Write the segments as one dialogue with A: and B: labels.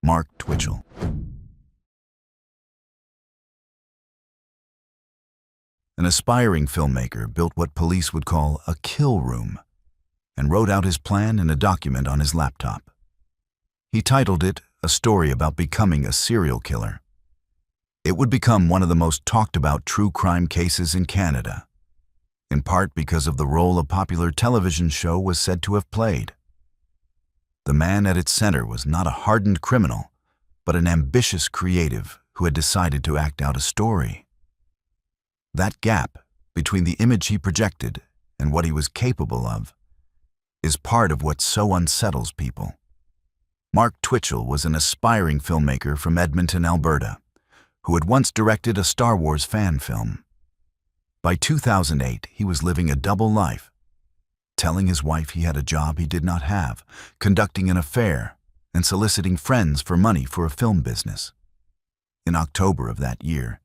A: Mark Twitchell. An aspiring filmmaker built what police would call a kill room and wrote out his plan in a document on his laptop. He titled it A Story About Becoming a Serial Killer. It would become one of the most talked about true crime cases in Canada, in part because of the role a popular television show was said to have played. The man at its center was not a hardened criminal, but an ambitious creative who had decided to act out a story. That gap between the image he projected and what he was capable of is part of what so unsettles people. Mark Twitchell was an aspiring filmmaker from Edmonton, Alberta, who had once directed a Star Wars fan film. By 2008, he was living a double life, telling his wife he had a job he did not have, conducting an affair, and soliciting friends for money for a film business. In October of that year,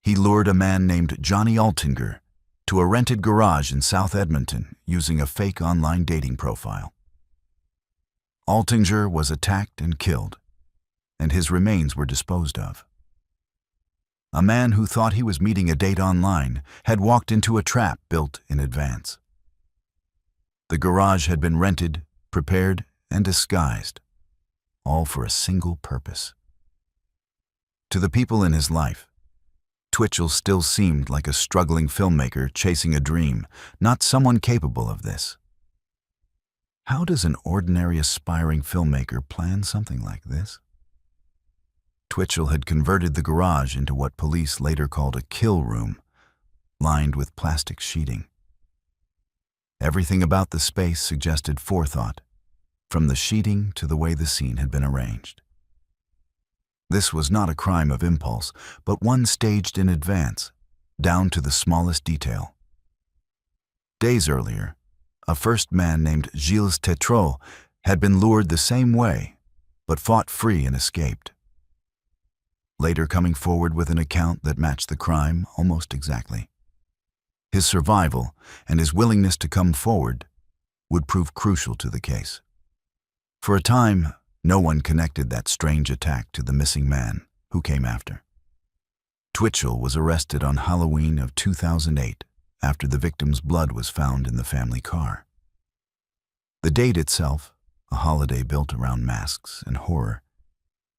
A: he lured a man named Johnny Altinger to a rented garage in South Edmonton using a fake online dating profile. Altinger was attacked and killed, and his remains were disposed of. A man who thought he was meeting a date online had walked into a trap built in advance. The garage had been rented, prepared, and disguised, all for a single purpose. To the people in his life, Twitchell still seemed like a struggling filmmaker chasing a dream, not someone capable of this. How does an ordinary aspiring filmmaker plan something like this? Twitchell had converted the garage into what police later called a kill room, lined with plastic sheeting. Everything about the space suggested forethought, from the sheeting to the way the scene had been arranged. This was not a crime of impulse, but one staged in advance, down to the smallest detail. Days earlier, a first man named Gilles Tétrault had been lured the same way, but fought free and escaped, later coming forward with an account that matched the crime almost exactly. His survival and his willingness to come forward would prove crucial to the case. For a time, no one connected that strange attack to the missing man who came after. Twitchell was arrested on Halloween of 2008 after the victim's blood was found in the family car. The date itself, a holiday built around masks and horror,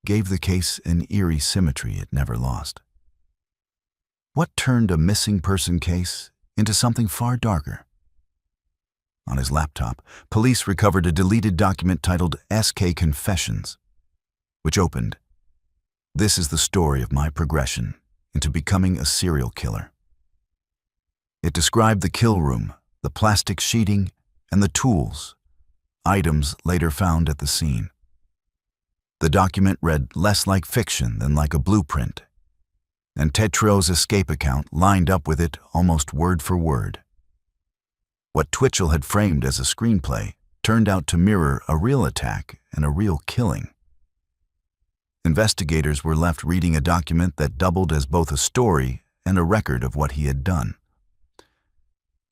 A: gave the case an eerie symmetry it never lost. What turned a missing person case into something far darker? On his laptop, police recovered a deleted document titled SK Confessions, which opened, "This is the story of my progression into becoming a serial killer." It described the kill room, the plastic sheeting, and the tools, items later found at the scene. The document read less like fiction than like a blueprint, and Tétrault's escape account lined up with it almost word for word. What Twitchell had framed as a screenplay turned out to mirror a real attack and a real killing. Investigators were left reading a document that doubled as both a story and a record of what he had done.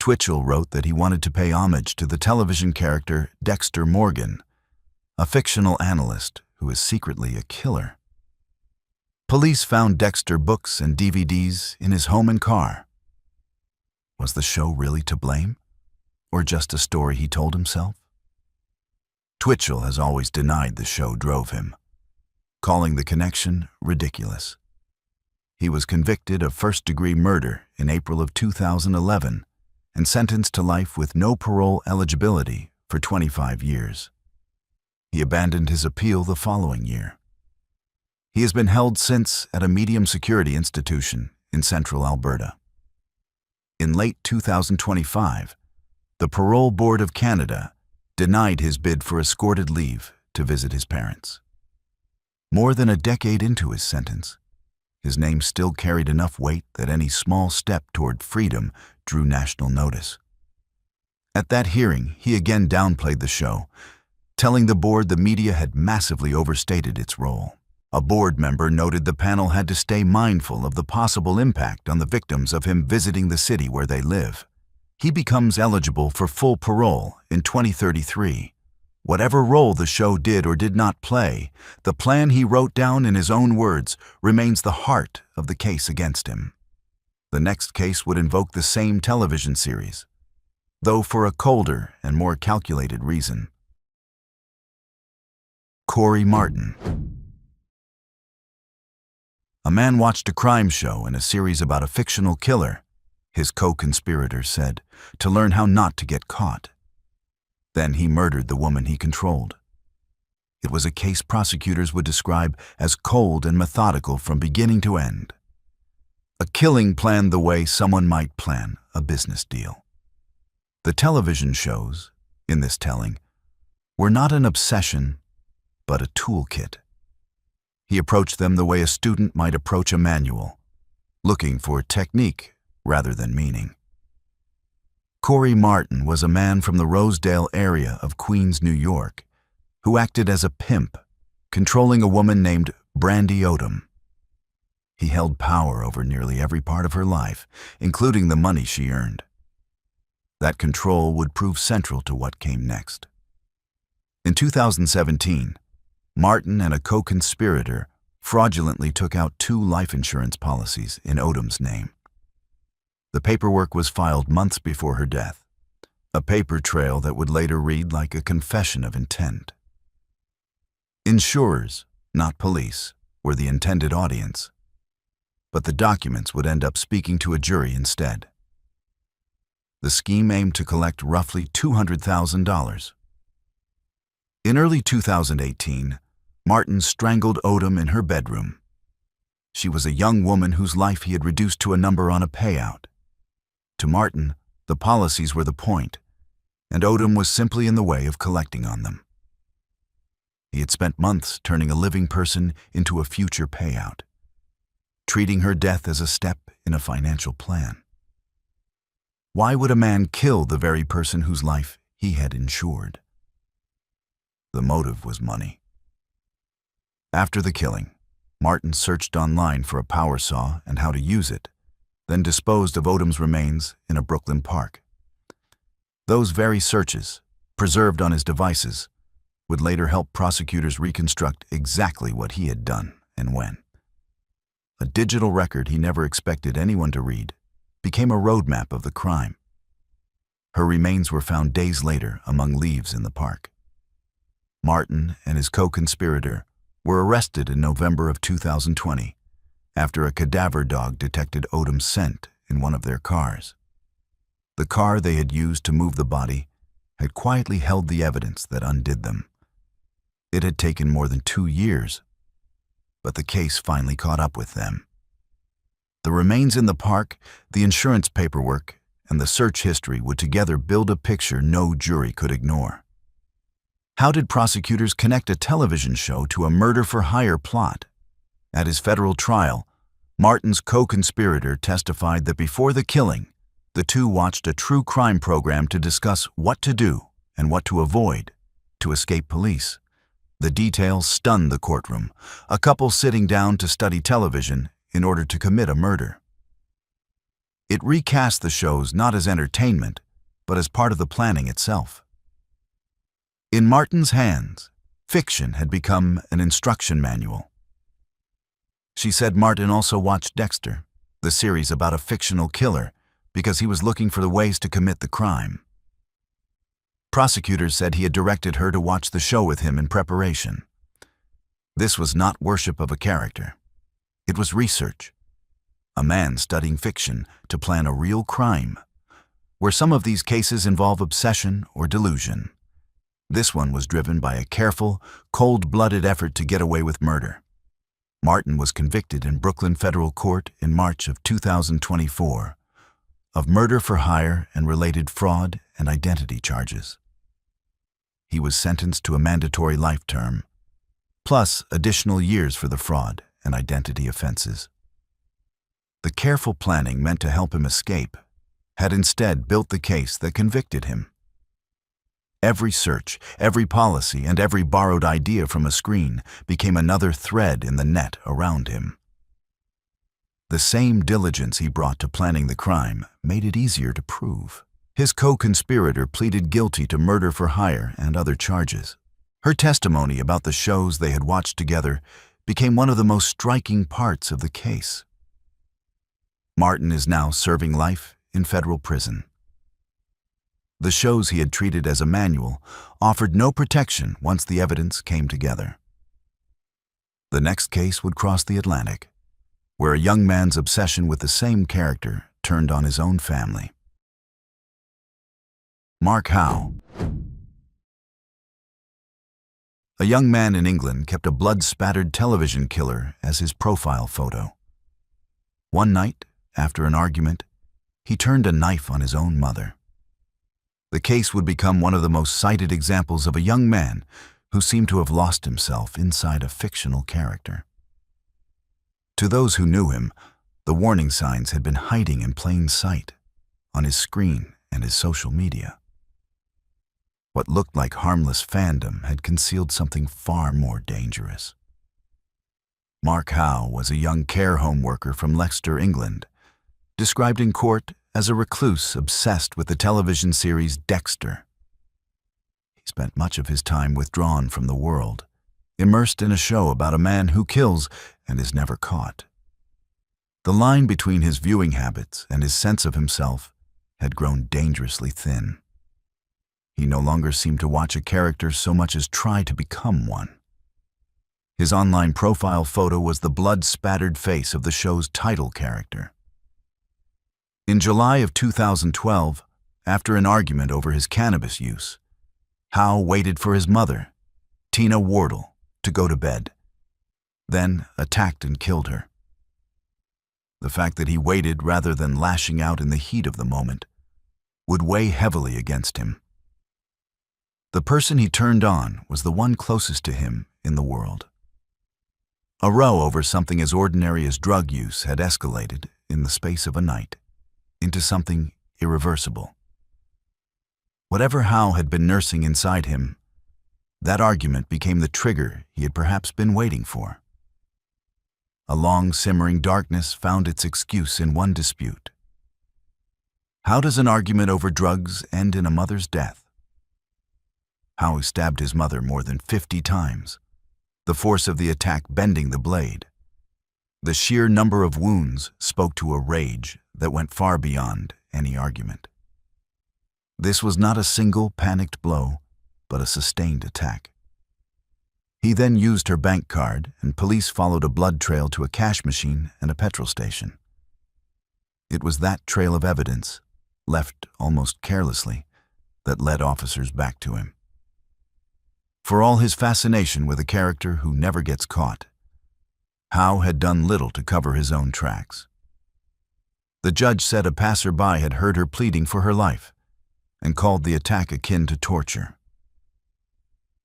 A: Twitchell wrote that he wanted to pay homage to the television character Dexter Morgan, a fictional analyst who is secretly a killer. Police found Dexter books and DVDs in his home and car. Was the show really to blame, or just a story he told himself? Twitchell has always denied the show drove him, calling the connection ridiculous. He was convicted of first-degree murder in April of 2011 and sentenced to life with no parole eligibility for 25 years. He abandoned his appeal the following year. He has been held since at a medium security institution in central Alberta. In late 2025, the Parole Board of Canada denied his bid for escorted leave to visit his parents. More than a decade into his sentence, his name still carried enough weight that any small step toward freedom drew national notice. At that hearing, he again downplayed the show, telling the board the media had massively overstated its role. A board member noted the panel had to stay mindful of the possible impact on the victims of him visiting the city where they live. He becomes eligible for full parole in 2033, Whatever role the show did or did not play, the plan he wrote down in his own words remains the heart of the case against him. The next case would invoke the same television series, though for a colder and more calculated reason. Corey Martin. A man watched a crime show and a series about a fictional killer, his co-conspirators said, to learn how not to get caught. Then he murdered the woman he controlled. It was a case prosecutors would describe as cold and methodical from beginning to end. A killing planned the way someone might plan a business deal. The television shows, in this telling, were not an obsession, but a toolkit. He approached them the way a student might approach a manual, looking for technique rather than meaning. Corey Martin was a man from the Rosedale area of Queens, New York, who acted as a pimp, controlling a woman named Brandy Odom. He held power over nearly every part of her life, including the money she earned. That control would prove central to what came next. In 2017, Martin and a co-conspirator fraudulently took out 2 life insurance policies in Odom's name. The paperwork was filed months before her death, a paper trail that would later read like a confession of intent. Insurers, not police, were the intended audience, but the documents would end up speaking to a jury instead. The scheme aimed to collect roughly $200,000. In early 2018, Martin strangled Odom in her bedroom. She was a young woman whose life he had reduced to a number on a payout. To Martin, the policies were the point, and Odom was simply in the way of collecting on them. He had spent months turning a living person into a future payout, treating her death as a step in a financial plan. Why would a man kill the very person whose life he had insured? The motive was money. After the killing, Martin searched online for a power saw and how to use it, then disposed of Odom's remains in a Brooklyn park. Those very searches, preserved on his devices, would later help prosecutors reconstruct exactly what he had done and when. A digital record he never expected anyone to read became a roadmap of the crime. Her remains were found days later among leaves in the park. Martin and his co-conspirator were arrested in November of 2020 after a cadaver dog detected Odom's scent in one of their cars. The car they had used to move the body had quietly held the evidence that undid them. It had taken more than 2 years, but the case finally caught up with them. The remains in the park, the insurance paperwork, and the search history would together build a picture no jury could ignore. How did prosecutors connect a television show to a murder-for-hire plot? At his federal trial, Martin's co-conspirator testified that before the killing, the two watched a true crime program to discuss what to do and what to avoid to escape police. The details stunned the courtroom, a couple sitting down to study television in order to commit a murder. It recast the shows not as entertainment, but as part of the planning itself. In Martin's hands, fiction had become an instruction manual. She said Martin also watched Dexter, the series about a fictional killer, because he was looking for the ways to commit the crime. Prosecutors said he had directed her to watch the show with him in preparation. This was not worship of a character. It was research. A man studying fiction to plan a real crime, where some of these cases involve obsession or delusion. This one was driven by a careful, cold-blooded effort to get away with murder. Martin was convicted in Brooklyn federal court in March of 2024 of murder for hire and related fraud and identity charges. He was sentenced to a mandatory life term, plus additional years for the fraud and identity offenses. The careful planning meant to help him escape had instead built the case that convicted him. Every search, every policy, and every borrowed idea from a screen became another thread in the net around him. The same diligence he brought to planning the crime made it easier to prove. His co-conspirator pleaded guilty to murder for hire and other charges. Her testimony about the shows they had watched together became one of the most striking parts of the case. Martin is now serving life in federal prison. The shows he had treated as a manual offered no protection once the evidence came together. The next case would cross the Atlantic, where a young man's obsession with the same character turned on his own family. Mark Howe. A young man in England kept a blood-spattered television killer as his profile photo. One night, after an argument, he turned a knife on his own mother. The case would become one of the most cited examples of a young man who seemed to have lost himself inside a fictional character. To those who knew him, the warning signs had been hiding in plain sight, on his screen and his social media. What looked like harmless fandom had concealed something far more dangerous. Mark Howe was a young care home worker from Leicester, England, described in court as a recluse obsessed with the television series Dexter. He spent much of his time withdrawn from the world, immersed in a show about a man who kills and is never caught. The line between his viewing habits and his sense of himself had grown dangerously thin. He no longer seemed to watch a character so much as try to become one. His online profile photo was the blood-spattered face of the show's title character. In July of 2012, after an argument over his cannabis use, Howe waited for his mother, Tina Wardle, to go to bed, then attacked and killed her. The fact that he waited rather than lashing out in the heat of the moment would weigh heavily against him. The person he turned on was the one closest to him in the world. A row over something as ordinary as drug use had escalated, in the space of a night, into something irreversible. Whatever Howe had been nursing inside him, that argument became the trigger he had perhaps been waiting for. A long, simmering darkness found its excuse in one dispute. How does an argument over drugs end in a mother's death? Howe stabbed his mother more than 50 times, the force of the attack bending the blade. The sheer number of wounds spoke to a rage that went far beyond any argument. This was not a single panicked blow, but a sustained attack. He then used her bank card, and police followed a blood trail to a cash machine and a petrol station. It was that trail of evidence, left almost carelessly, that led officers back to him. For all his fascination with a character who never gets caught, Howe had done little to cover his own tracks. The judge said a passerby had heard her pleading for her life and called the attack akin to torture.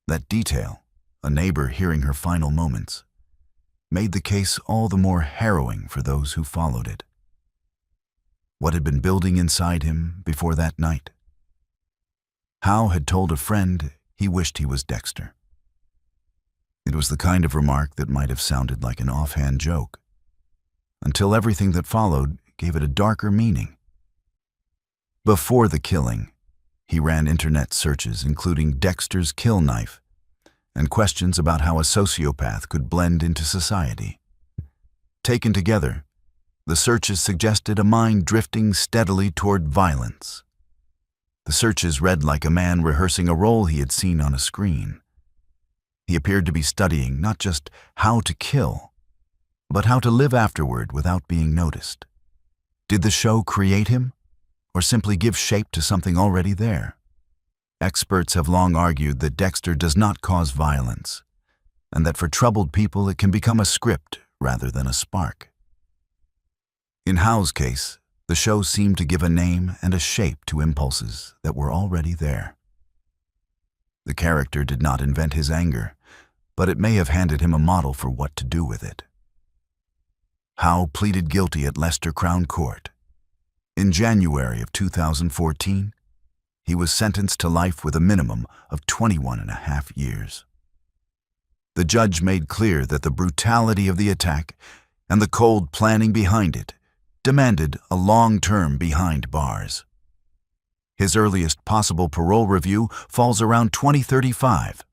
A: That detail, a neighbor hearing her final moments, made the case all the more harrowing for those who followed it. What had been building inside him before that night? Howe had told a friend he wished he was Dexter. It was the kind of remark that might have sounded like an offhand joke, until everything that followed gave it a darker meaning. Before the killing, he ran internet searches including Dexter's kill knife and questions about how a sociopath could blend into society. Taken together, the searches suggested a mind drifting steadily toward violence. The searches read like a man rehearsing a role he had seen on a screen. He appeared to be studying not just how to kill, but how to live afterward without being noticed. Did the show create him, or simply give shape to something already there? Experts have long argued that Dexter does not cause violence, and that for troubled people it can become a script rather than a spark. In Howe's case, the show seemed to give a name and a shape to impulses that were already there. The character did not invent his anger, but it may have handed him a model for what to do with it. Howe pleaded guilty at Leicester Crown Court. In January of 2014, he was sentenced to life with a minimum of 21.5 years. The judge made clear that the brutality of the attack and the cold planning behind it demanded a long term behind bars. His earliest possible parole review falls around 2035.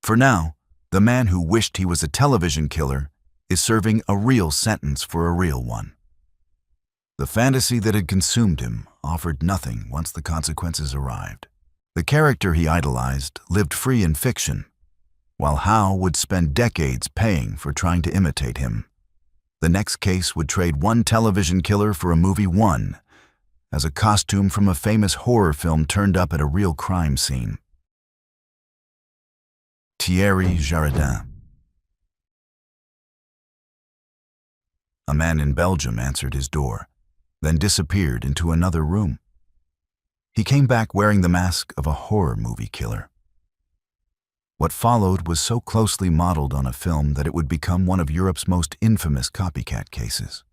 A: For now, the man who wished he was a television killer is serving a real sentence for a real one. The fantasy that had consumed him offered nothing once the consequences arrived. The character he idolized lived free in fiction, while Howe would spend decades paying for trying to imitate him. The next case would trade one television killer for a movie one, as a costume from a famous horror film turned up at a real crime scene. Thierry Jaradin. A man in Belgium answered his door, then disappeared into another room. He came back wearing the mask of a horror movie killer. What followed was so closely modeled on a film that it would become one of Europe's most infamous copycat cases.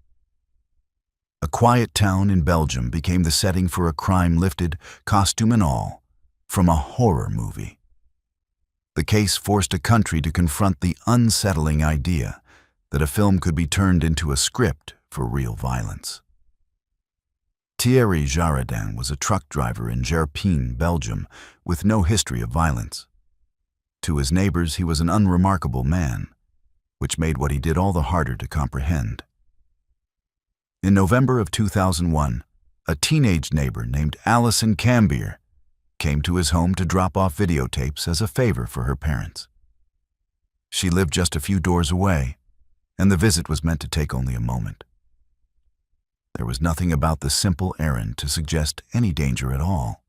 A: A quiet town in Belgium became the setting for a crime lifted, costume and all, from a horror movie. The case forced a country to confront the unsettling idea that a film could be turned into a script for real violence. Thierry Jaradin was a truck driver in Gerpine, Belgium, with no history of violence. To his neighbors, he was an unremarkable man, which made what he did all the harder to comprehend. In November of 2001, a teenage neighbor named Alison Cambier came to his home to drop off videotapes as a favor for her parents. She lived just a few doors away, and the visit was meant to take only a moment. There was nothing about the simple errand to suggest any danger at all.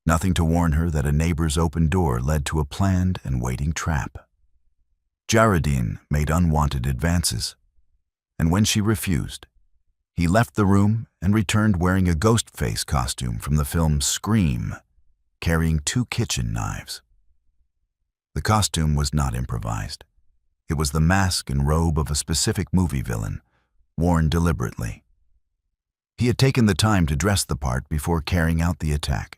A: Nothing to warn her that a neighbor's open door led to a planned and waiting trap. Jaradin made unwanted advances, and when she refused, he left the room and returned wearing a ghost face costume from the film Scream, carrying 2 kitchen knives. The costume was not improvised. It was the mask and robe of a specific movie villain, worn deliberately. He had taken the time to dress the part before carrying out the attack.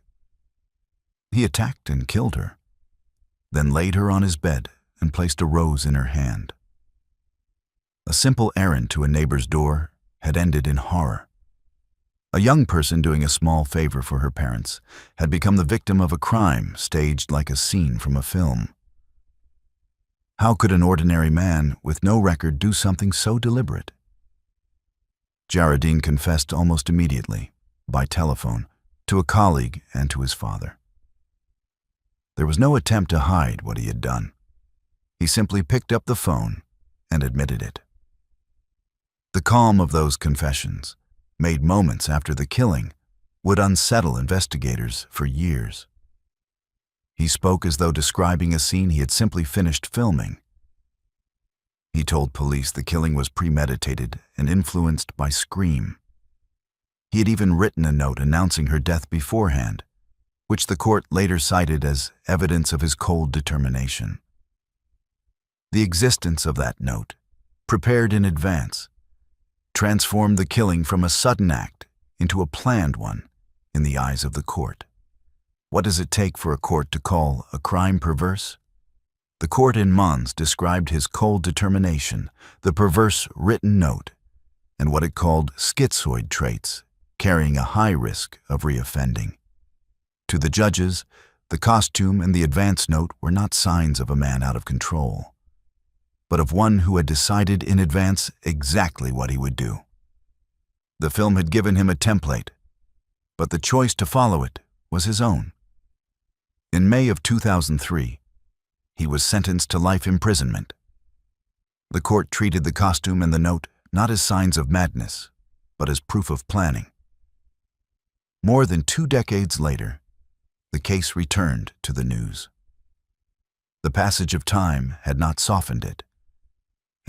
A: He attacked and killed her, then laid her on his bed and placed a rose in her hand. A simple errand to a neighbor's door had ended in horror. A young person doing a small favor for her parents had become the victim of a crime staged like a scene from a film. How could an ordinary man with no record do something so deliberate? Jaradin confessed almost immediately, by telephone, to a colleague and to his father. There was no attempt to hide what he had done. He simply picked up the phone and admitted it. The calm of those confessions, made moments after the killing, would unsettle investigators for years. He spoke as though describing a scene he had simply finished filming. He told police the killing was premeditated and influenced by Scream. He had even written a note announcing her death beforehand, which the court later cited as evidence of his cold determination. The existence of that note, prepared in advance, transformed the killing from a sudden act into a planned one in the eyes of the court. What does it take for a court to call a crime perverse? The court in Mons described his cold determination, the perverse written note, and what it called schizoid traits, carrying a high risk of reoffending. To the judges, the costume and the advance note were not signs of a man out of control, but of one who had decided in advance exactly what he would do. The film had given him a template, but the choice to follow it was his own. In May of 2003, he was sentenced to life imprisonment. The court treated the costume and the note not as signs of madness, but as proof of planning. More than 2 decades later, the case returned to the news. The passage of time had not softened it,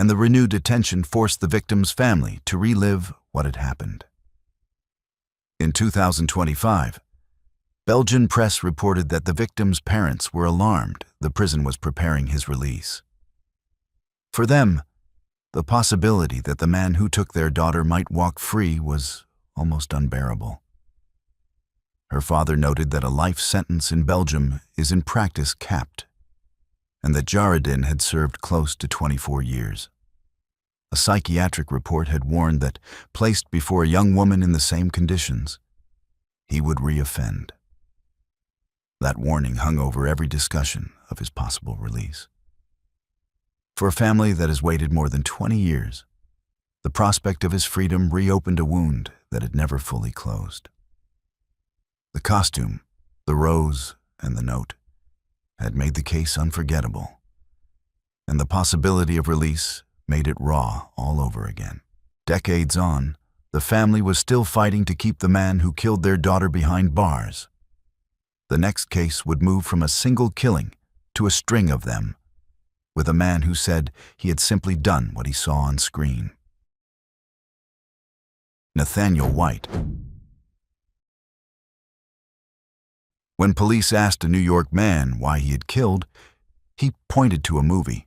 A: and the renewed attention forced the victim's family to relive what had happened. In 2025, Belgian press reported that the victim's parents were alarmed the prison was preparing his release. For them, the possibility that the man who took their daughter might walk free was almost unbearable. Her father noted that a life sentence in Belgium is in practice capped, and that Jaradin had served close to 24 years. A psychiatric report had warned that, placed before a young woman in the same conditions, he would reoffend. That warning hung over every discussion of his possible release. For a family that has waited more than 20 years, the prospect of his freedom reopened a wound that had never fully closed. The costume, the rose, and the note had made the case unforgettable, and the possibility of release made it raw all over again. Decades on, the family was still fighting to keep the man who killed their daughter behind bars. The next case would move from a single killing to a string of them, with a man who said he had simply done what he saw on screen. Nathaniel White. When police asked a New York man why he had killed, he pointed to a movie.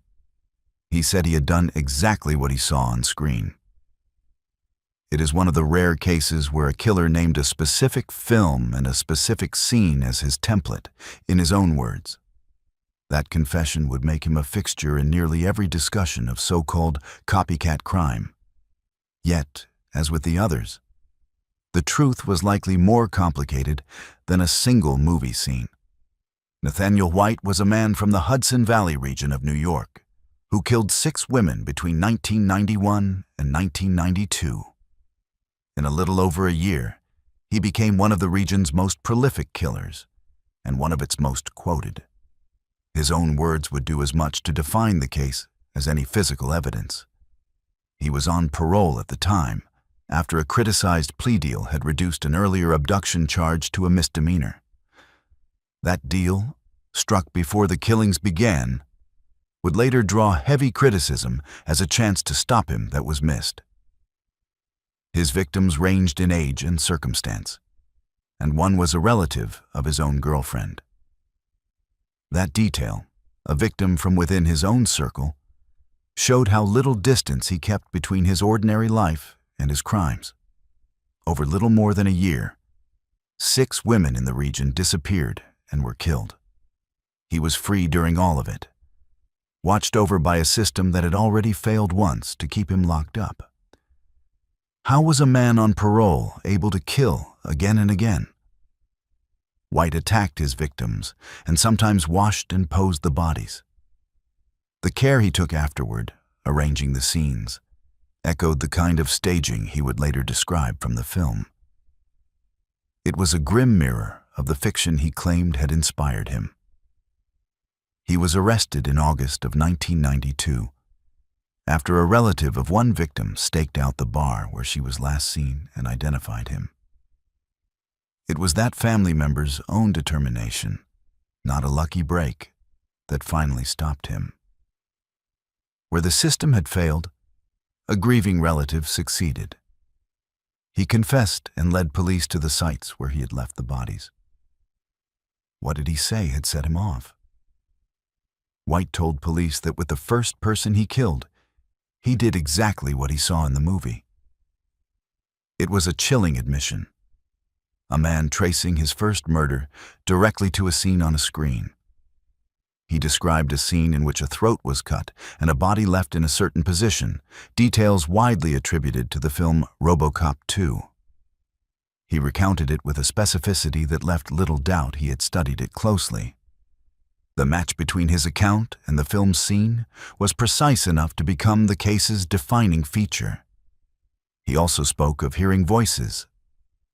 A: He said he had done exactly what he saw on screen. It is one of the rare cases where a killer named a specific film and a specific scene as his template, in his own words. That confession would make him a fixture in nearly every discussion of so-called copycat crime. Yet, as with the others, the truth was likely more complicated than a single movie scene. Nathaniel White was a man from the Hudson Valley region of New York who killed 6 women between 1991 and 1992. In a little over a year, he became one of the region's most prolific killers and one of its most quoted. His own words would do as much to define the case as any physical evidence. He was on parole at the time, after a criticized plea deal had reduced an earlier abduction charge to a misdemeanor. That deal, struck before the killings began, would later draw heavy criticism as a chance to stop him that was missed. His victims ranged in age and circumstance, and one was a relative of his own girlfriend. That detail, a victim from within his own circle, showed how little distance he kept between his ordinary life and his crimes. Over little more than a year, 6 women in the region disappeared and were killed. He was free during all of it, watched over by a system that had already failed once to keep him locked up. How was a man on parole able to kill again and again? White attacked his victims and sometimes washed and posed the bodies. The care he took afterward, arranging the scenes, echoed the kind of staging he would later describe from the film. It was a grim mirror of the fiction he claimed had inspired him. He was arrested in August of 1992 after a relative of one victim staked out the bar where she was last seen and identified him. It was that family member's own determination, not a lucky break, that finally stopped him. Where the system had failed, a grieving relative succeeded. He confessed and led police to the sites where he had left the bodies. What did he say had set him off? White told police that with the first person he killed, he did exactly what he saw in the movie. It was a chilling admission. A man tracing his first murder directly to a scene on a screen. He described a scene in which a throat was cut and a body left in a certain position, details widely attributed to the film RoboCop 2. He recounted it with a specificity that left little doubt he had studied it closely. The match between his account and the film's scene was precise enough to become the case's defining feature. He also spoke of hearing voices.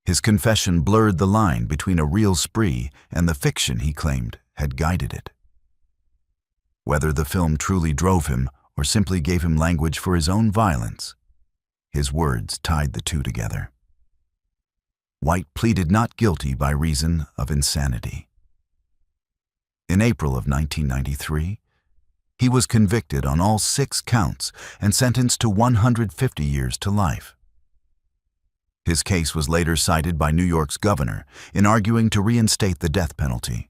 A: His confession blurred the line between a real spree and the fiction he claimed had guided it. Whether the film truly drove him or simply gave him language for his own violence, his words tied the two together. White pleaded not guilty by reason of insanity. In April of 1993, he was convicted on all 6 counts and sentenced to 150 years to life. His case was later cited by New York's governor in arguing to reinstate the death penalty.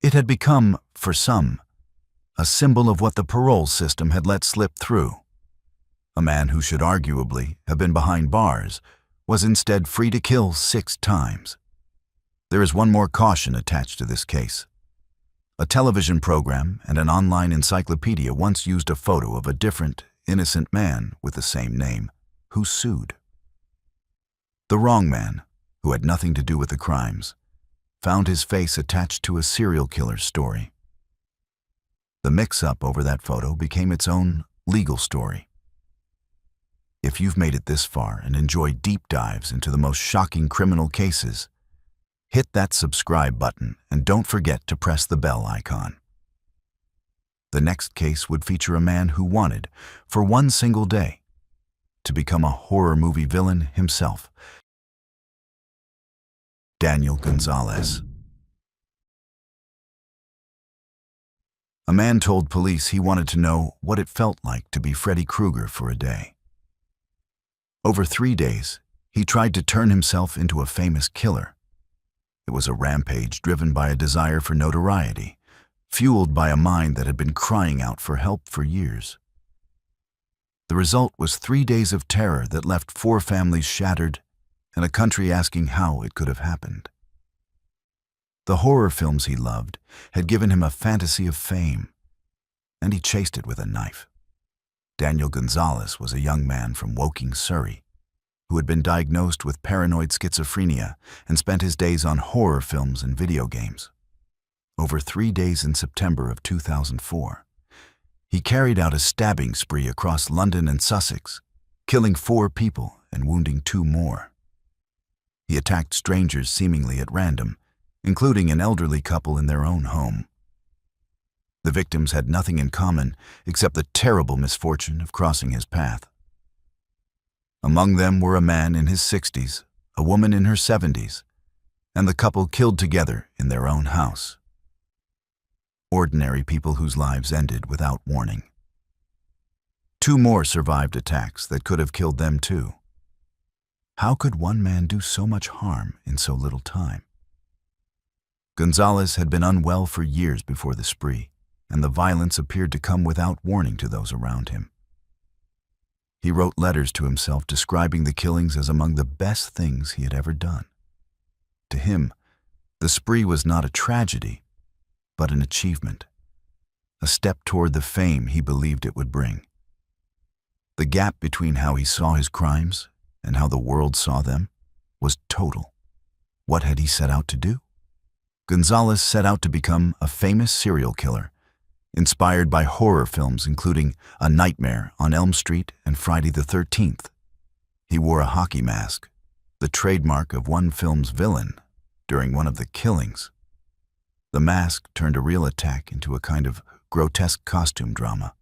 A: It had become, for some, a symbol of what the parole system had let slip through. A man who should arguably have been behind bars was instead free to kill 6 times. There is one more caution attached to this case. A television program and an online encyclopedia once used a photo of a different, innocent man with the same name, who sued. The wrong man, who had nothing to do with the crimes, found his face attached to a serial killer's story. The mix-up over that photo became its own legal story. If you've made it this far and enjoy deep dives into the most shocking criminal cases, hit that subscribe button and don't forget to press the bell icon. The next case would feature a man who wanted, for one single day, to become a horror movie villain himself. Daniel Gonzalez. A man told police he wanted to know what it felt like to be Freddy Krueger for a day. Over 3 days, he tried to turn himself into a famous killer. It was a rampage driven by a desire for notoriety, fueled by a mind that had been crying out for help for years. The result was 3 days of terror that left 4 families shattered and a country asking how it could have happened. The horror films he loved had given him a fantasy of fame, and he chased it with a knife. Daniel Gonzalez was a young man from Woking, Surrey, who had been diagnosed with paranoid schizophrenia and spent his days on horror films and video games. Over 3 days in September of 2004, he carried out a stabbing spree across London and Sussex, killing 4 people and wounding 2 more. He attacked strangers seemingly at random, including an elderly couple in their own home. The victims had nothing in common except the terrible misfortune of crossing his path. Among them were a man in his 60s, a woman in her 70s, and the couple killed together in their own house. Ordinary people whose lives ended without warning. 2 more survived attacks that could have killed them too. How could one man do so much harm in so little time? Gonzalez had been unwell for years before the spree, and the violence appeared to come without warning to those around him. He wrote letters to himself describing the killings as among the best things he had ever done. To him, the spree was not a tragedy, but an achievement, a step toward the fame he believed it would bring. The gap between how he saw his crimes and how the world saw them was total. What had he set out to do? Gonzalez set out to become a famous serial killer, inspired by horror films including A Nightmare on Elm Street and Friday the 13th. He wore a hockey mask, the trademark of one film's villain, during one of the killings. The mask turned a real attack into a kind of grotesque costume drama,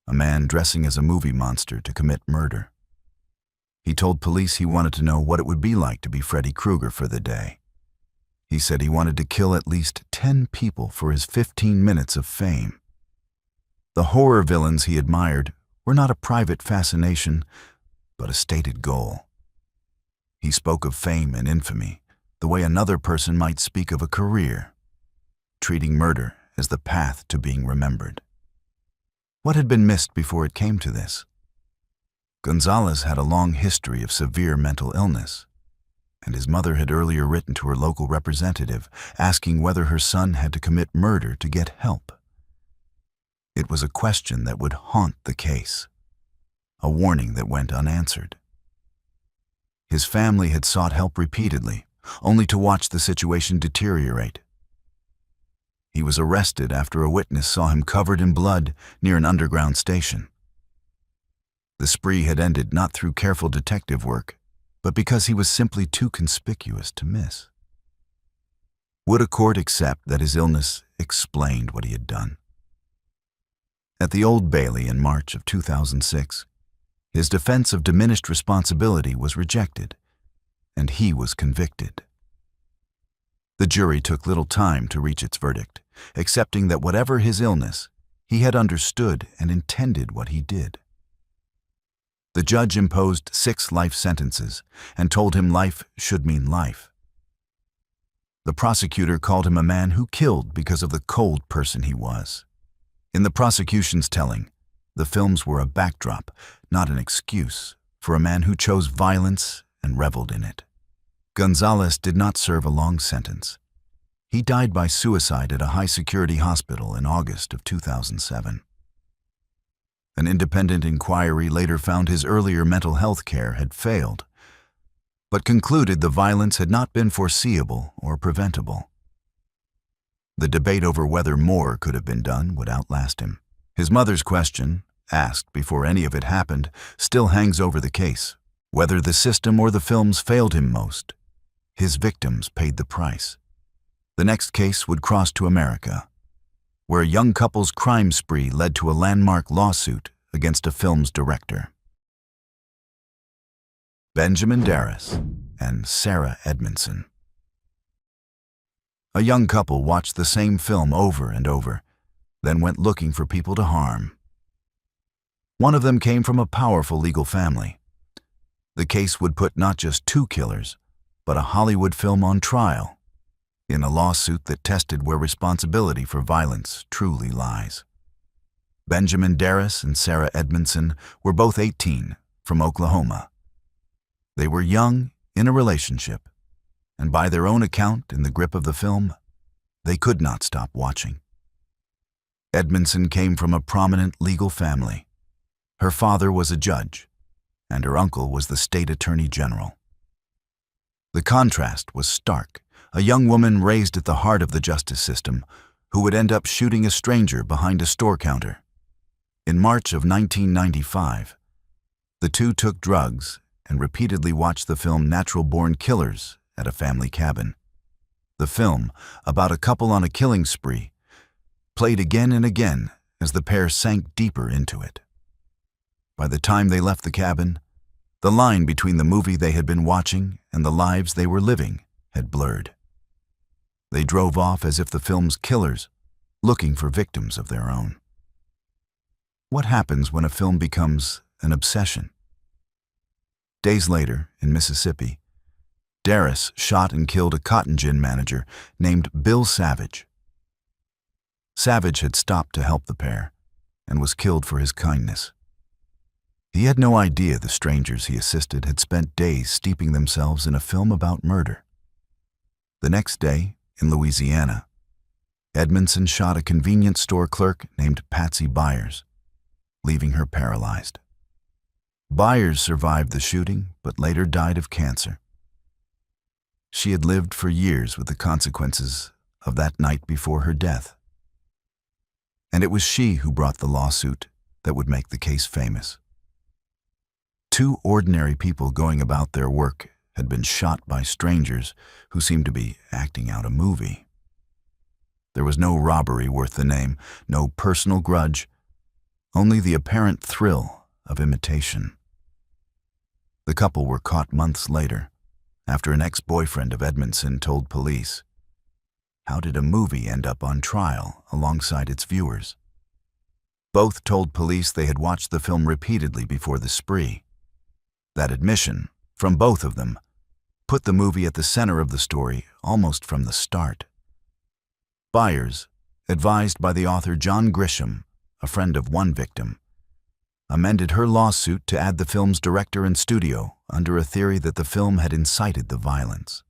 A: a man dressing as a movie monster to commit murder. He told police he wanted to know what it would be like to be Freddy Krueger for the day. He said he wanted to kill at least 10 people for his 15 minutes of fame. The horror villains he admired were not a private fascination, but a stated goal. He spoke of fame and infamy the way another person might speak of a career, treating murder as the path to being remembered. What had been missed before it came to this? Gonzalez had a long history of severe mental illness, and his mother had earlier written to her local representative asking whether her son had to commit murder to get help. It was a question that would haunt the case, a warning that went unanswered. His family had sought help repeatedly, only to watch the situation deteriorate. He was arrested after a witness saw him covered in blood near an underground station. The spree had ended not through careful detective work, but because he was simply too conspicuous to miss. Would a court accept that his illness explained what he had done? At the Old Bailey in March of 2006, his defense of diminished responsibility was rejected, and he was convicted. The jury took little time to reach its verdict, accepting that whatever his illness, he had understood and intended what he did. The judge imposed 6 life sentences and told him life should mean life. The prosecutor called him a man who killed because of the cold person he was. In the prosecution's telling, the films were a backdrop, not an excuse, for a man who chose violence and reveled in it. Gonzalez did not serve a long sentence. He died by suicide at a high-security hospital in August of 2007. An independent inquiry later found his earlier mental health care had failed. but concluded the violence had not been foreseeable or preventable. The debate over whether more could have been done would outlast him. His mother's question, asked before any of it happened, still hangs over the case. Whether the system or the films failed him most, his victims paid the price. The next case would cross to America, where a young couple's crime spree led to a landmark lawsuit against a film's director. Benjamin Darris and Sarah Edmondson. A young couple watched the same film over and over, then went looking for people to harm. One of them came from a powerful legal family. The case would put not just two killers, but a Hollywood film on trial, in a lawsuit that tested where responsibility for violence truly lies. Benjamin Darris and Sarah Edmondson were both 18, from Oklahoma. They were young, in a relationship, and by their own account in the grip of the film, they could not stop watching. Edmondson came from a prominent legal family. Her father was a judge, and her uncle was the state attorney general. The contrast was stark. A young woman raised at the heart of the justice system who would end up shooting a stranger behind a store counter. In March of 1995, the two took drugs and repeatedly watched the film Natural Born Killers at a family cabin. The film, about a couple on a killing spree, played again and again as the pair sank deeper into it. By the time they left the cabin, the line between the movie they had been watching and the lives they were living had blurred. They drove off as if the film's killers, looking for victims of their own. What happens when a film becomes an obsession? Days later, in Mississippi, Darris shot and killed a cotton gin manager named Bill Savage. Savage had stopped to help the pair and was killed for his kindness. He had no idea the strangers he assisted had spent days steeping themselves in a film about murder. The next day, in Louisiana, Edmondson shot a convenience store clerk named Patsy Byers, leaving her paralyzed. Byers survived the shooting, but later died of cancer. She had lived for years with the consequences of that night before her death. And it was she who brought the lawsuit that would make the case famous. Two ordinary people going about their work had been shot by strangers who seemed to be acting out a movie. There was no robbery worth the name, no personal grudge, only the apparent thrill of imitation. The couple were caught months later, after an ex-boyfriend of Edmondson told police. How did a movie end up on trial alongside its viewers? Both told police they had watched the film repeatedly before the spree. That admission, from both of them, put the movie at the center of the story almost from the start. Byers, advised by the author John Grisham, a friend of one victim, amended her lawsuit to add the film's director and studio under a theory that the film had incited the violence.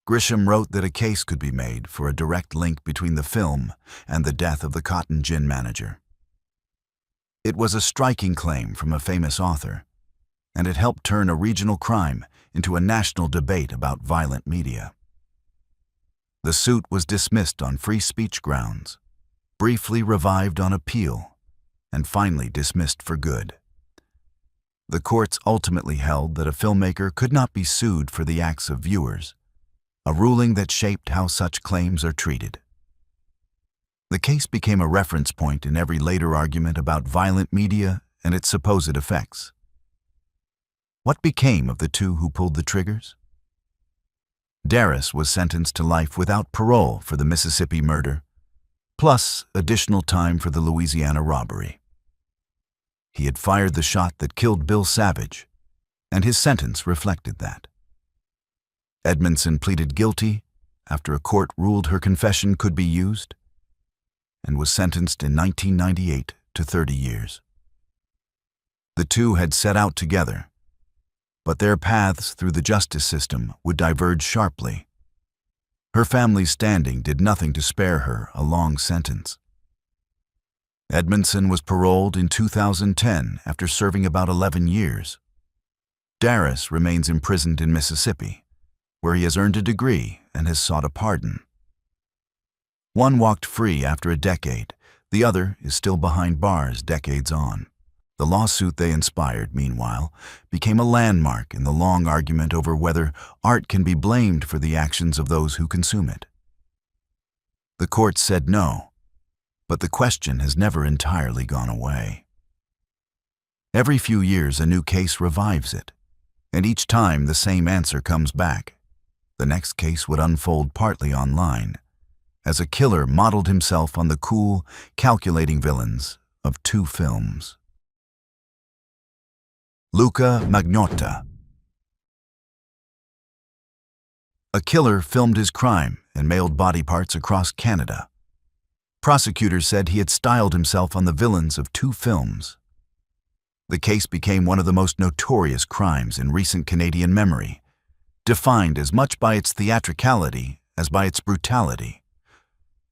A: Grisham wrote that a case could be made for a direct link between the film and the death of the cotton gin manager. It was a striking claim from a famous author, and it helped turn a regional crime into a national debate about violent media. The suit was dismissed on free speech grounds, briefly revived on appeal, and finally dismissed for good. The courts ultimately held that a filmmaker could not be sued for the acts of viewers, a ruling that shaped how such claims are treated. The case became a reference point in every later argument about violent media and its supposed effects. What became of the two who pulled the triggers? Darris was sentenced to life without parole for the Mississippi murder, plus additional time for the Louisiana robbery. He had fired the shot that killed Bill Savage, and his sentence reflected that. Edmondson pleaded guilty after a court ruled her confession could be used, and was sentenced in 1998 to 30 years. The two had set out together, but their paths through the justice system would diverge sharply. Her family's standing did nothing to spare her a long sentence. Edmondson was paroled in 2010 after serving about 11 years. Darius remains imprisoned in Mississippi, where he has earned a degree and has sought a pardon. One walked free after a decade, the other is still behind bars decades on. The lawsuit they inspired, meanwhile, became a landmark in the long argument over whether art can be blamed for the actions of those who consume it. The court said no, but the question has never entirely gone away. Every few years a new case revives it, and each time the same answer comes back. The next case would unfold partly online, as a killer modeled himself on the cool, calculating villains of 2 films. Luca Magnotta. A killer filmed his crime and mailed body parts across Canada. Prosecutors said he had styled himself on the villains of 2 films. The case became one of the most notorious crimes in recent Canadian memory, defined as much by its theatricality as by its brutality.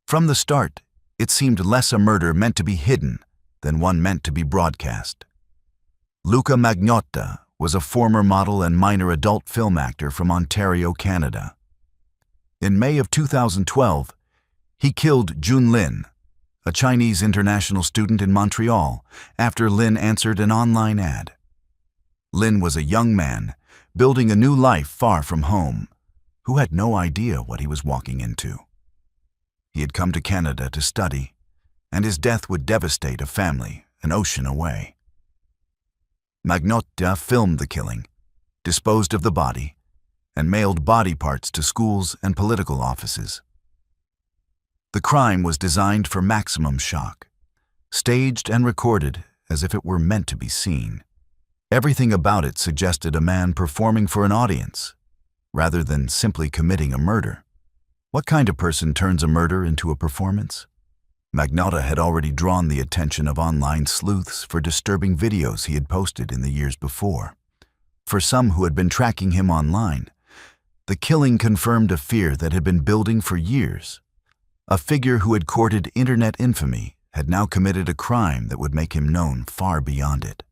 A: From the start, it seemed less a murder meant to be hidden than one meant to be broadcast. Luca Magnotta was a former model and minor adult film actor from Ontario, Canada. In May of 2012, he killed Jun Lin, a Chinese international student in Montreal, after Lin answered an online ad. Lin was a young man, building a new life far from home, who had no idea what he was walking into. He had come to Canada to study, and his death would devastate a family an ocean away. Magnotta filmed the killing, disposed of the body, and mailed body parts to schools and political offices. The crime was designed for maximum shock, staged and recorded as if it were meant to be seen. Everything about it suggested a man performing for an audience, rather than simply committing a murder. What kind of person turns a murder into a performance? Magnotta had already drawn the attention of online sleuths for disturbing videos he had posted in the years before. For some who had been tracking him online, the killing confirmed a fear that had been building for years. A figure who had courted internet infamy had now committed a crime that would make him known far beyond it.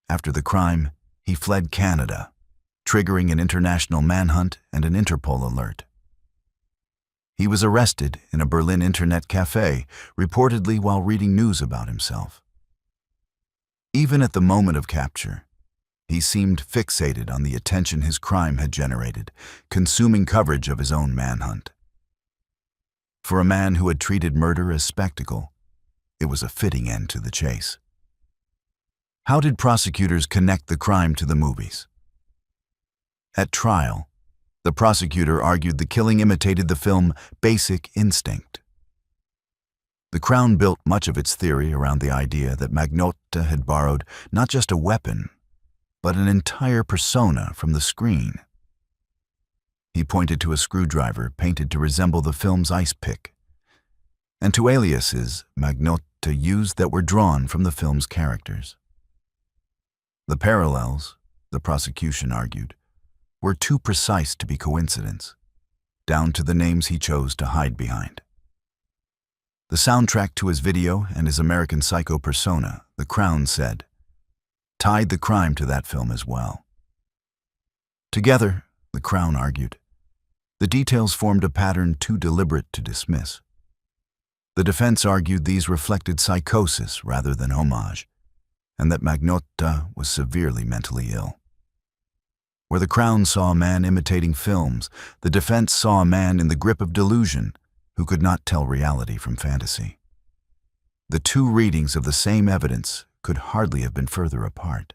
A: After the crime, he fled Canada, triggering an international manhunt and an Interpol alert. He was arrested in a Berlin internet cafe, reportedly while reading news about himself. Even at the moment of capture, he seemed fixated on the attention his crime had generated, consuming coverage of his own manhunt. For a man who had treated murder as spectacle, it was a fitting end to the chase. How did prosecutors connect the crime to the movies? At trial, the prosecutor argued the killing imitated the film Basic Instinct. The Crown built much of its theory around the idea that Magnotta had borrowed not just a weapon, but an entire persona from the screen. He pointed to a screwdriver painted to resemble the film's ice pick, and to aliases Magnotta used that were drawn from the film's characters. The parallels, the prosecution argued, were too precise to be coincidence, down to the names he chose to hide behind. The soundtrack to his video and his American Psycho persona, the Crown said, tied the crime to that film as well. Together, the Crown argued, the details formed a pattern too deliberate to dismiss. The defense argued these reflected psychosis rather than homage, and that Magnotta was severely mentally ill. Where the Crown saw a man imitating films, the defense saw a man in the grip of delusion who could not tell reality from fantasy. The 2 readings of the same evidence could hardly have been further apart.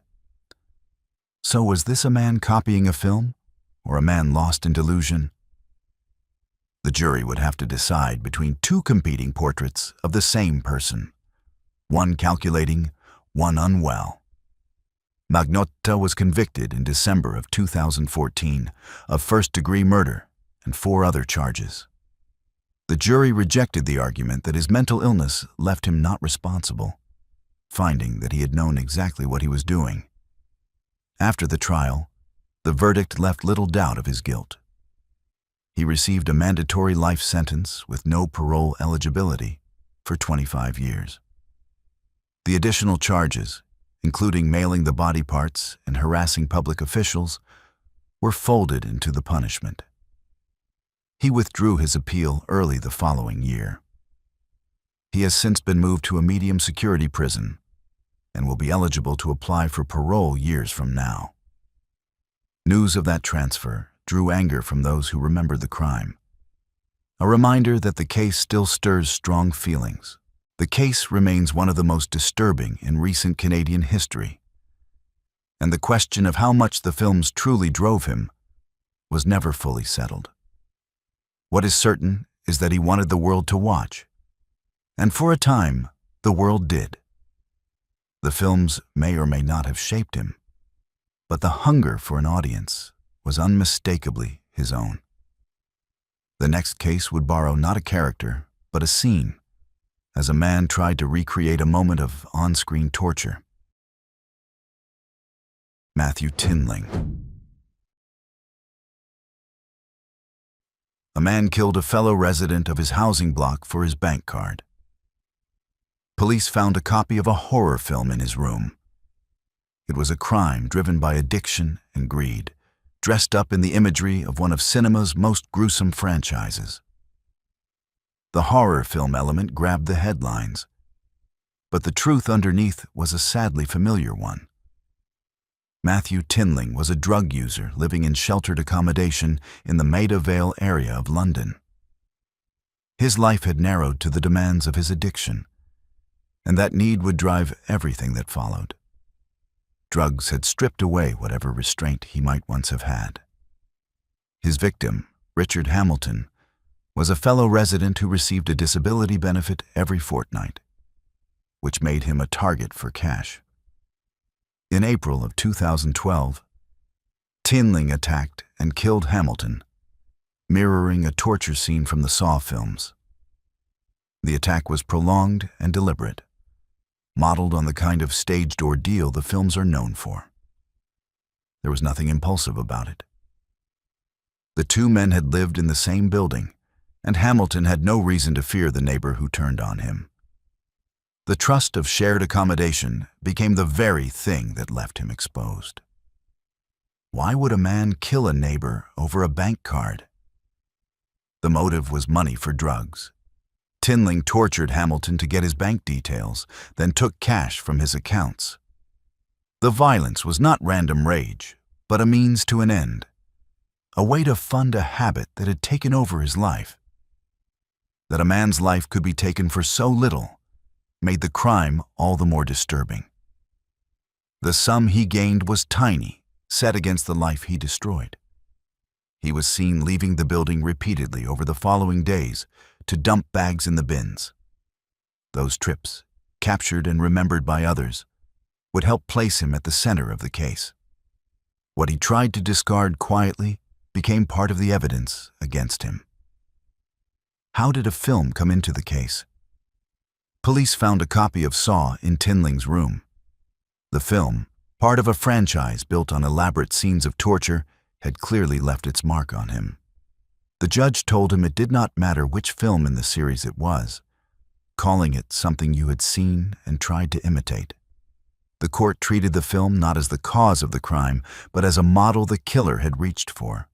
A: So was this a man copying a film, or a man lost in delusion? The jury would have to decide between 2 competing portraits of the same person, one calculating, one unwell. Magnotta was convicted in December of 2014 of first-degree murder and 4 other charges. The jury rejected the argument that his mental illness left him not responsible, finding that he had known exactly what he was doing. After the trial, the verdict left little doubt of his guilt. He received a mandatory life sentence with no parole eligibility for 25 years. The additional charges, including mailing the body parts and harassing public officials, were folded into the punishment. He withdrew his appeal early the following year. He has since been moved to a medium-security prison and will be eligible to apply for parole years from now. News of that transfer drew anger from those who remembered the crime. A reminder that the case still stirs strong feelings. The case remains one of the most disturbing in recent Canadian history, and the question of how much the films truly drove him was never fully settled. What is certain is that he wanted the world to watch, and for a time, the world did. The films may or may not have shaped him, but the hunger for an audience was unmistakably his own. The next case would borrow not a character, but a scene, as a man tried to recreate a moment of on-screen torture. Matthew Tinling. A man killed a fellow resident of his housing block for his bank card. Police found a copy of a horror film in his room. It was a crime driven by addiction and greed, dressed up in the imagery of one of cinema's most gruesome franchises. The horror film element grabbed the headlines, but the truth underneath was a sadly familiar one. Matthew Tinling was a drug user living in sheltered accommodation in the Maida Vale area of London. His life had narrowed to the demands of his addiction, and that need would drive everything that followed. Drugs had stripped away whatever restraint he might once have had. His victim, Richard Hamilton, was a fellow resident who received a disability benefit every fortnight, which made him a target for cash. In April of 2012, Tinling attacked and killed Hamilton, mirroring a torture scene from the Saw films. The attack was prolonged and deliberate, modeled on the kind of staged ordeal the films are known for. There was nothing impulsive about it. The two men had lived in the same building, and Hamilton had no reason to fear the neighbor who turned on him. The trust of shared accommodation became the very thing that left him exposed. Why would a man kill a neighbor over a bank card? The motive was money for drugs. Tinling tortured Hamilton to get his bank details, then took cash from his accounts. The violence was not random rage, but a means to an end, a way to fund a habit that had taken over his life. That a man's life could be taken for so little made the crime all the more disturbing. The sum he gained was tiny, set against the life he destroyed. He was seen leaving the building repeatedly over the following days to dump bags in the bins. Those trips, captured and remembered by others, would help place him at the center of the case. What he tried to discard quietly became part of the evidence against him. How did a film come into the case? Police found a copy of Saw in Tinling's room. The film, part of a franchise built on elaborate scenes of torture, had clearly left its mark on him. The judge told him it did not matter which film in the series it was, calling it something you had seen and tried to imitate. The court treated the film not as the cause of the crime, but as a model the killer had reached for.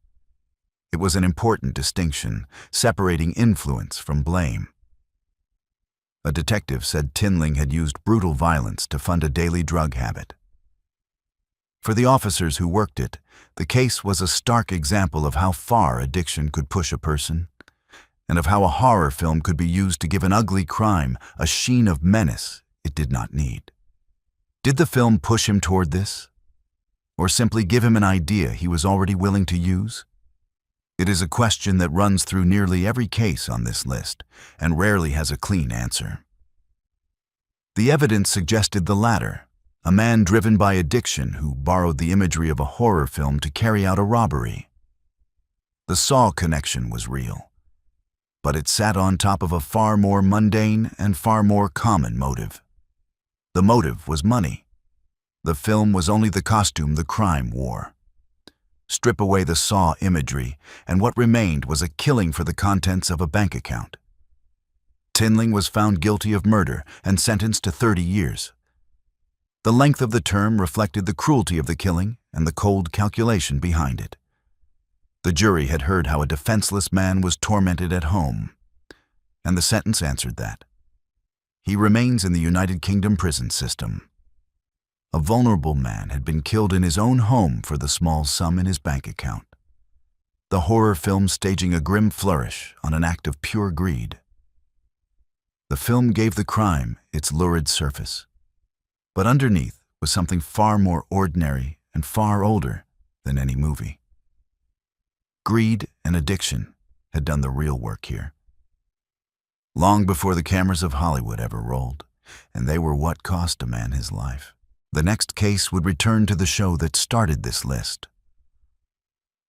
A: It was an important distinction, separating influence from blame. A detective said Tinling had used brutal violence to fund a daily drug habit. For the officers who worked it, the case was a stark example of how far addiction could push a person, and of how a horror film could be used to give an ugly crime a sheen of menace it did not need. Did the film push him toward this, or simply give him an idea he was already willing to use? It is a question that runs through nearly every case on this list, and rarely has a clean answer. The evidence suggested the latter, a man driven by addiction who borrowed the imagery of a horror film to carry out a robbery. The Saw connection was real, but it sat on top of a far more mundane and far more common motive. The motive was money. The film was only the costume the crime wore. Strip away the Saw imagery, and what remained was a killing for the contents of a bank account. Tinling was found guilty of murder and sentenced to 30 years. The length of the term reflected the cruelty of the killing and the cold calculation behind it. The jury had heard how a defenseless man was tormented at home, and the sentence answered that. He remains in the United Kingdom prison system. A vulnerable man had been killed in his own home for the small sum in his bank account. The horror film staging a grim flourish on an act of pure greed. The film gave the crime its lurid surface, but underneath was something far more ordinary and far older than any movie. Greed and addiction had done the real work here. Long before the cameras of Hollywood ever rolled, and they were what cost a man his life. The next case would return to the show that started this list,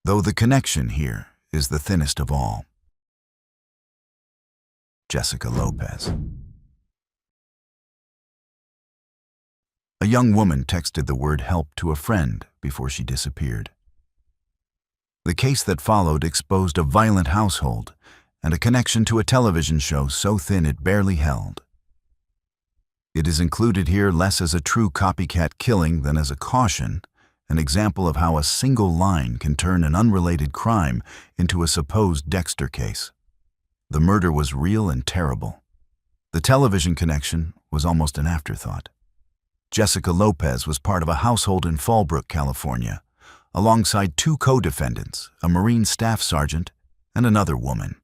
A: though the connection here is the thinnest of all. Jessica Lopez. A young woman texted the word help to a friend before she disappeared. The case that followed exposed a violent household and a connection to a television show so thin it barely held. It is included here less as a true copycat killing than as a caution, an example of how a single line can turn an unrelated crime into a supposed Dexter case. The murder was real and terrible. The television connection was almost an afterthought. Jessica Lopez was part of a household in Fallbrook, California, alongside two co-defendants, a Marine staff sergeant and another woman.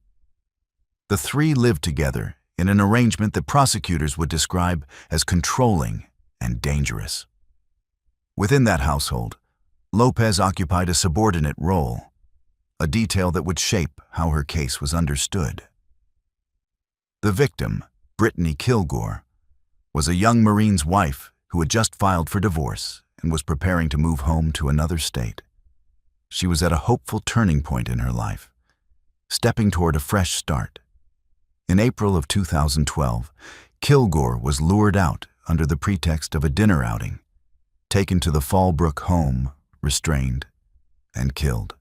A: The three lived together in an arrangement that prosecutors would describe as controlling and dangerous. Within that household, Lopez occupied a subordinate role, a detail that would shape how her case was understood. The victim, Brittany Kilgore, was a young Marine's wife who had just filed for divorce and was preparing to move home to another state. She was at a hopeful turning point in her life, stepping toward a fresh start. In April of 2012, Kilgore was lured out under the pretext of a dinner outing, taken to the Fallbrook home, restrained, and killed.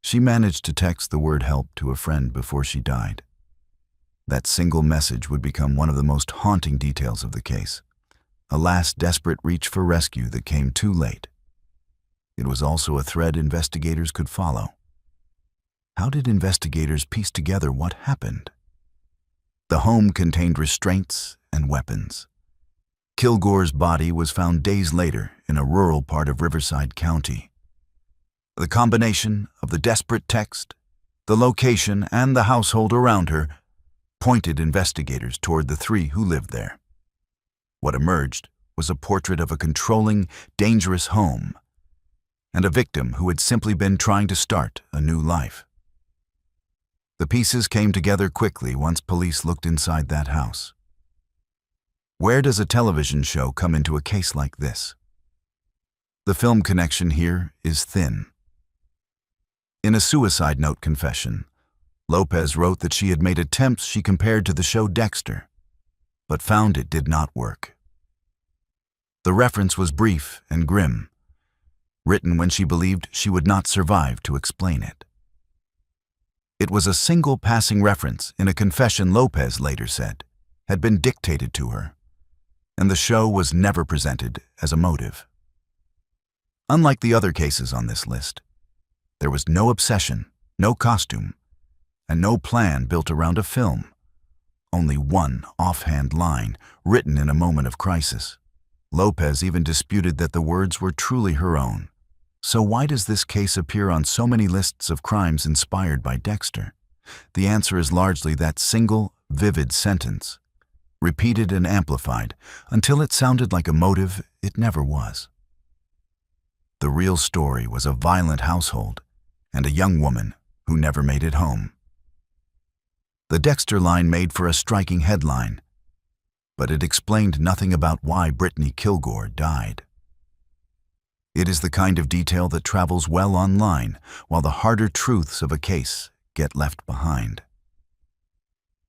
A: She managed to text the word help to a friend before she died. That single message would become one of the most haunting details of the case, a last desperate reach for rescue that came too late. It was also a thread investigators could follow. How did investigators piece together what happened? The home contained restraints and weapons. Kilgore's body was found days later in a rural part of Riverside County. The combination of the desperate text, the location, and the household around her pointed investigators toward the three who lived there. What emerged was a portrait of a controlling, dangerous home and a victim who had simply been trying to start a new life. The pieces came together quickly once police looked inside that house. Where does a television show come into a case like this? The film connection here is thin. In a suicide note confession, Lopez wrote that she had made attempts she compared to the show Dexter, but found it did not work. The reference was brief and grim, written when she believed she would not survive to explain it. It was a single passing reference in a confession Lopez later said had been dictated to her, and the show was never presented as a motive. Unlike the other cases on this list, there was no obsession, no costume, and no plan built around a film. Only one offhand line, written in a moment of crisis. Lopez even disputed that the words were truly her own. So why does this case appear on so many lists of crimes inspired by Dexter? The answer is largely that single, vivid sentence, repeated and amplified until it sounded like a motive it never was. The real story was a violent household and a young woman who never made it home. The Dexter line made for a striking headline, but it explained nothing about why Brittany Kilgore died. It is the kind of detail that travels well online, while the harder truths of a case get left behind.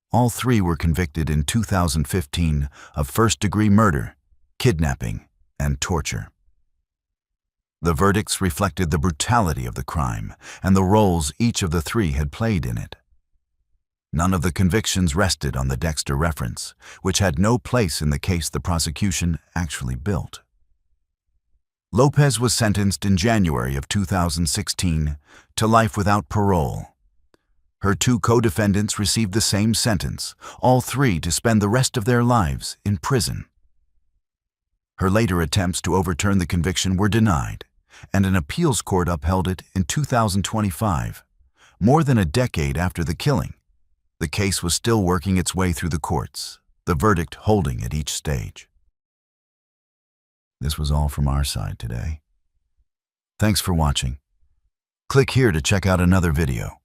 A: All three were convicted in 2015 of first-degree murder, kidnapping, and torture. The verdicts reflected the brutality of the crime and the roles each of the three had played in it. None of the convictions rested on the Dexter reference, which had no place in the case the prosecution actually built. Lopez was sentenced in January of 2016 to life without parole. Her two co-defendants received the same sentence, all three to spend the rest of their lives in prison. Her later attempts to overturn the conviction were denied, and an appeals court upheld it in 2025, more than a decade after the killing. The case was still working its way through the courts, the verdict holding at each stage. This was all from our side today. Thanks for watching. Click here to check out another video.